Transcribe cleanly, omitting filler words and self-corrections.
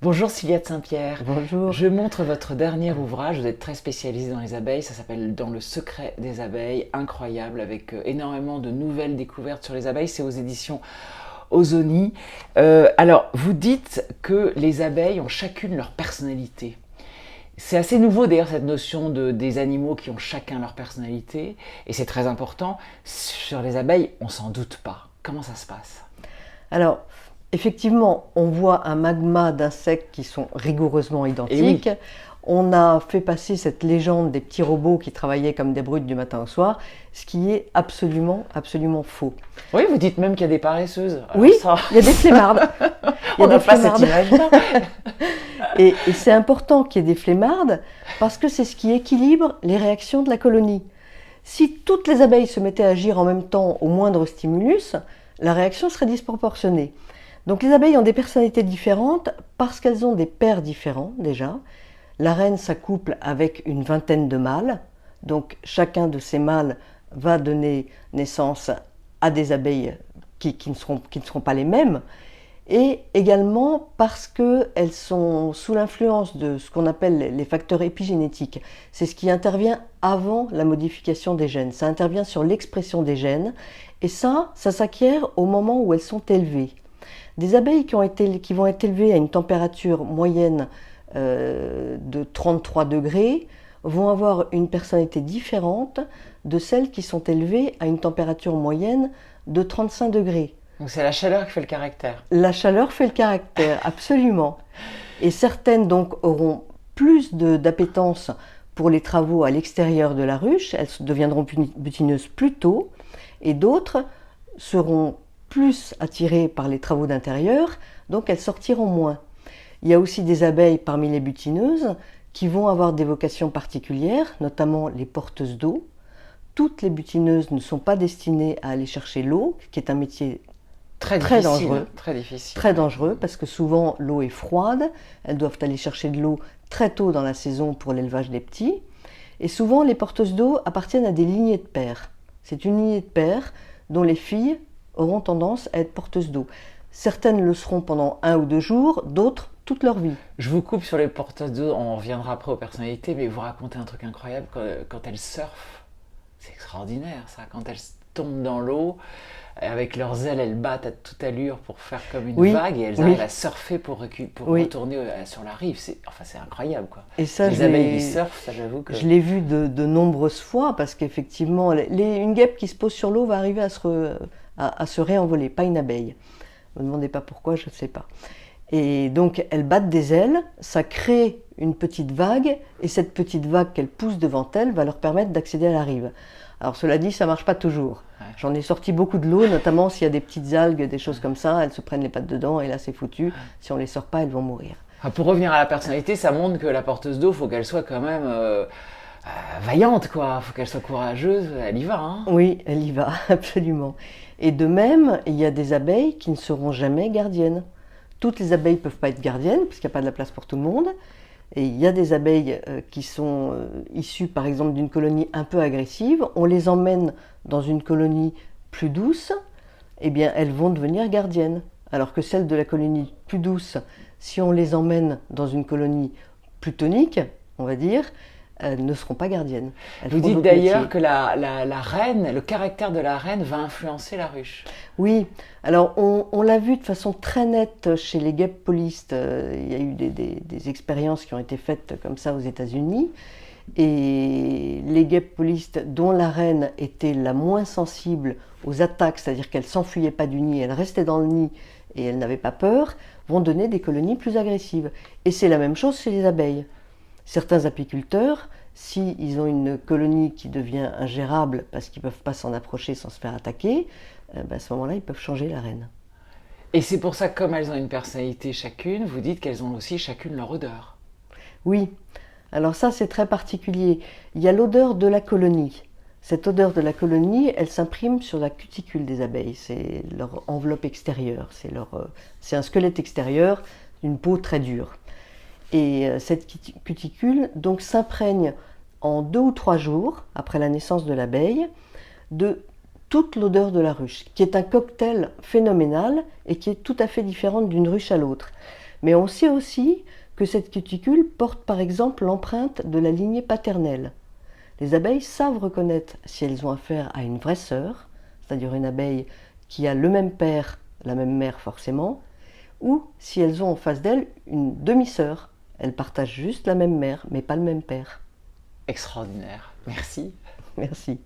Bonjour Sylvia de Saint-Pierre. Bonjour. Je montre votre dernier ouvrage, vous êtes très spécialisée dans les abeilles, ça s'appelle Dans le secret des abeilles, incroyable, avec énormément de nouvelles découvertes sur les abeilles, c'est aux éditions Ozoni. Alors, vous dites que les abeilles ont chacune leur personnalité. C'est assez nouveau d'ailleurs cette notion des animaux qui ont chacun leur personnalité, et c'est très important. Sur les abeilles, on s'en doute pas. Comment ça se passe? Alors, effectivement, on voit un magma d'insectes qui sont rigoureusement identiques. oui. On a fait passer cette légende des petits robots qui travaillaient comme des brutes du matin au soir, ce qui est absolument, absolument faux. Oui, vous dites même qu'il y a des paresseuses. Alors Oui, ça, il y a des flemmardes. on n'a pas cette image-là. Et c'est important qu'il y ait des flemmardes parce que c'est ce qui équilibre les réactions de la colonie. Si toutes les abeilles se mettaient à agir en même temps au moindre stimulus, la réaction serait disproportionnée. Donc les abeilles ont des personnalités différentes parce qu'elles ont des pairs différents déjà. La reine s'accouple avec une vingtaine de mâles, donc chacun de ces mâles va donner naissance à des abeilles qui ne seront pas les mêmes, et également parce qu'elles sont sous l'influence de ce qu'on appelle les facteurs épigénétiques. C'est ce qui intervient avant la modification des gènes. Ça intervient sur l'expression des gènes, et ça s'acquiert au moment où elles sont élevées. Des abeilles qui vont être élevées à une température moyenne de 33 degrés vont avoir une personnalité différente de celles qui sont élevées à une température moyenne de 35 degrés. Donc c'est la chaleur qui fait le caractère. La chaleur fait le caractère, absolument. Et certaines donc auront plus d'appétence pour les travaux à l'extérieur de la ruche, elles deviendront butineuses plus tôt, et d'autres seront plus attirées par les travaux d'intérieur, donc elles sortiront moins. Il y a aussi des abeilles parmi les butineuses qui vont avoir des vocations particulières, notamment les porteuses d'eau. Toutes les butineuses ne sont pas destinées à aller chercher l'eau, qui est un métier très dangereux. Très difficile. Très dangereux parce que souvent l'eau est froide, elles doivent aller chercher de l'eau très tôt dans la saison pour l'élevage des petits. Et souvent les porteuses d'eau appartiennent à des lignées de pères. C'est une lignée de pères dont les filles auront tendance à être porteuses d'eau. Certaines le seront pendant 1 ou 2 jours, d'autres toute leur vie. Je vous coupe sur les porteuses d'eau, on reviendra après aux personnalités, mais vous racontez un truc incroyable quand elles surfent. C'est extraordinaire ça, quand elles tombent dans l'eau, avec leurs ailes, elles battent à toute allure pour faire comme une vague et elles arrivent à surfer pour retourner sur la rive. C'est incroyable quoi. Et ça, les abeilles qui surfent, ça j'avoue que... Je l'ai vu de nombreuses fois parce qu'effectivement, une guêpe qui se pose sur l'eau va arriver à se réenvoler, pas une abeille. Ne me demandez pas pourquoi, je ne sais pas. Et donc elles battent des ailes, ça crée une petite vague, et cette petite vague qu'elles poussent devant elles va leur permettre d'accéder à la rive. Alors cela dit, ça ne marche pas toujours. Ouais. J'en ai sorti beaucoup de l'eau, notamment s'il y a des petites algues, des choses comme ça, elles se prennent les pattes dedans et là c'est foutu. Si on ne les sort pas, elles vont mourir. Pour revenir à la personnalité, ça montre que la porteuse d'eau, il faut qu'elle soit quand même vaillante, quoi. Il faut qu'elle soit courageuse, elle y va. Hein. Oui, elle y va, absolument. Et de même, il y a des abeilles qui ne seront jamais gardiennes. Toutes les abeilles ne peuvent pas être gardiennes, parce qu'il n'y a pas de la place pour tout le monde. Et il y a des abeilles qui sont issues, par exemple, d'une colonie un peu agressive. On les emmène dans une colonie plus douce, eh bien, elles vont devenir gardiennes. Alors que celles de la colonie plus douce, si on les emmène dans une colonie plus tonique, on va dire, elles ne seront pas gardiennes. Vous dites d'ailleurs que la reine, le caractère de la reine va influencer la ruche. Oui, alors on l'a vu de façon très nette chez les guêpes polistes. Il y a eu des expériences qui ont été faites comme ça aux États-Unis. Et les guêpes polistes dont la reine était la moins sensible aux attaques, c'est-à-dire qu'elle ne s'enfuyait pas du nid, elle restait dans le nid et elle n'avait pas peur, vont donner des colonies plus agressives. Et c'est la même chose chez les abeilles. Certains apiculteurs, s'ils ont une colonie qui devient ingérable parce qu'ils ne peuvent pas s'en approcher sans se faire attaquer, à ce moment-là, ils peuvent changer la reine. Et c'est pour ça que comme elles ont une personnalité chacune, vous dites qu'elles ont aussi chacune leur odeur. Oui, alors ça c'est très particulier. Il y a l'odeur de la colonie. Cette odeur de la colonie, elle s'imprime sur la cuticule des abeilles. C'est leur enveloppe extérieure, c'est un squelette extérieur, une peau très dure. Et cette cuticule donc s'imprègne en 2 ou 3 jours après la naissance de l'abeille de toute l'odeur de la ruche, qui est un cocktail phénoménal et qui est tout à fait différente d'une ruche à l'autre. Mais on sait aussi que cette cuticule porte par exemple l'empreinte de la lignée paternelle. Les abeilles savent reconnaître si elles ont affaire à une vraie sœur, c'est-à-dire une abeille qui a le même père, la même mère forcément, ou si elles ont en face d'elles une demi-sœur. Elles partagent juste la même mère, mais pas le même père. Extraordinaire. Merci. Merci.